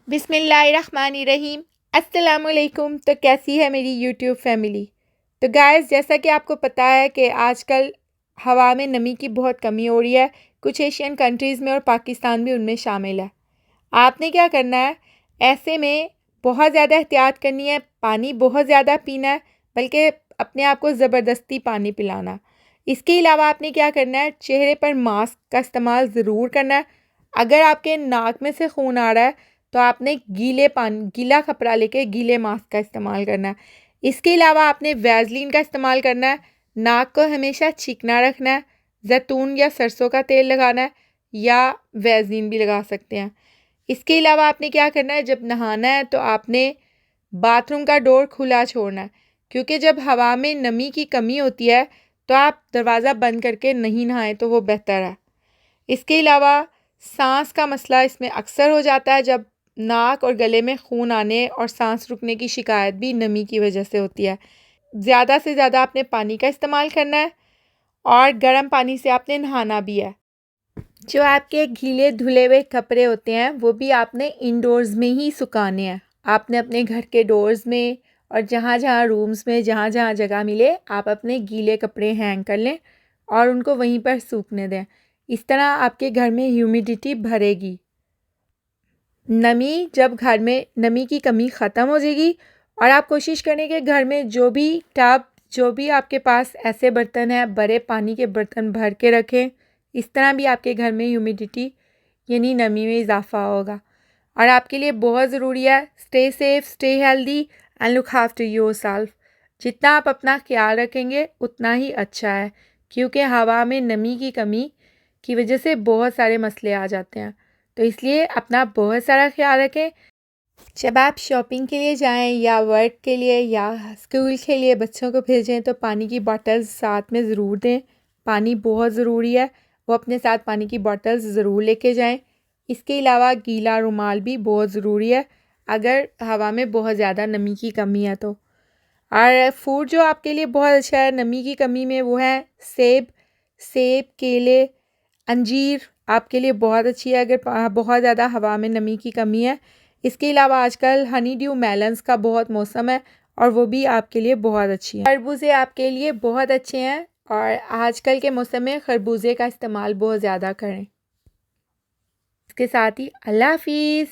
बिस्मिल्लाहिर्रहमानिर्रहीम। अस्सलामुअलैकुम। तो कैसी है मेरी यूट्यूब फैमिली। तो गाइस, जैसा कि आपको पता है कि आजकल हवा में नमी की बहुत कमी हो रही है, कुछ एशियन कंट्रीज़ में और पाकिस्तान भी उनमें शामिल है। आपने क्या करना है, ऐसे में बहुत ज़्यादा एहतियात करनी है, पानी बहुत ज़्यादा पीना है, बल्कि अपने आप को ज़बरदस्ती पानी पिलाना। इसके अलावा आपने क्या करना है, चेहरे पर मास्क का इस्तेमाल ज़रूर करना है। अगर आपके नाक में से खून आ रहा है तो आपने गीला कपड़ा लेके गीले मास्क का इस्तेमाल करना है। इसके अलावा आपने वैज़लीन का इस्तेमाल करना है। नाक को हमेशा चिकना रखना है। ज़ैतून या सरसों का तेल लगाना है या वैज़लीन भी लगा सकते हैं। इसके अलावा आपने क्या करना है, जब नहाना है तो आपने बाथरूम का डोर खुला छोड़ना है, क्योंकि जब हवा में नमी की कमी होती है तो आप दरवाज़ा बंद करके नहीं नहाएं तो वो बेहतर है। इसके अलावा सांस का मसला इसमें अक्सर हो जाता है, जब नाक और गले में खून आने और सांस रुकने की शिकायत भी नमी की वजह से होती है। ज़्यादा से ज़्यादा आपने पानी का इस्तेमाल करना है और गर्म पानी से आपने नहाना भी है। जो आपके गीले धुले हुए कपड़े होते हैं वो भी आपने इंडोर्स में ही सुखाने हैं। आपने अपने घर के डोर्स में और जहाँ जहाँ रूम्स में जहाँ जहाँ जगह मिले आप अपने गीले कपड़े हैंग कर लें और उनको वहीं पर सूखने दें। इस तरह आपके घर में ह्यूमिडिटी भरेगी। जब घर में नमी की कमी ख़त्म हो जाएगी और आप कोशिश करें कि घर में जो भी आपके पास ऐसे बर्तन हैं, बड़े पानी के बर्तन भर के रखें। इस तरह भी आपके घर में ह्यूमिडिटी यानी नमी में इजाफा होगा। और आपके लिए बहुत ज़रूरी है, stay safe, stay healthy and look after yourself. जितना आप अपना ख्याल रखेंगे उतना ही अच्छा है, क्योंकि हवा में नमी की कमी की वजह से बहुत सारे मसले आ जाते हैं। तो इसलिए अपना बहुत सारा ख्याल रखें। जब आप शॉपिंग के लिए जाएं या वर्क के लिए या स्कूल के लिए बच्चों को भेजें तो पानी की बॉटल्स साथ में ज़रूर दें। पानी बहुत ज़रूरी है, वो अपने साथ पानी की बॉटल्स ज़रूर लेके जाएं। इसके अलावा गीला रुमाल भी बहुत ज़रूरी है अगर हवा में बहुत ज़्यादा नमी की कमी है तो। और फूड जो आपके लिए बहुत अच्छा है नमी की कमी में, वो है सेब, केले, अंजीर आपके लिए बहुत अच्छी है अगर बहुत ज़्यादा हवा में नमी की कमी है। इसके अलावा आजकल हनी ड्यू मेलन्स का बहुत मौसम है और वो भी आपके लिए बहुत अच्छी है। खरबूजे आपके लिए बहुत अच्छे हैं और आजकल के मौसम में खरबूजे का इस्तेमाल बहुत ज़्यादा करें। इसके साथ ही अल्लाह हाफिज़।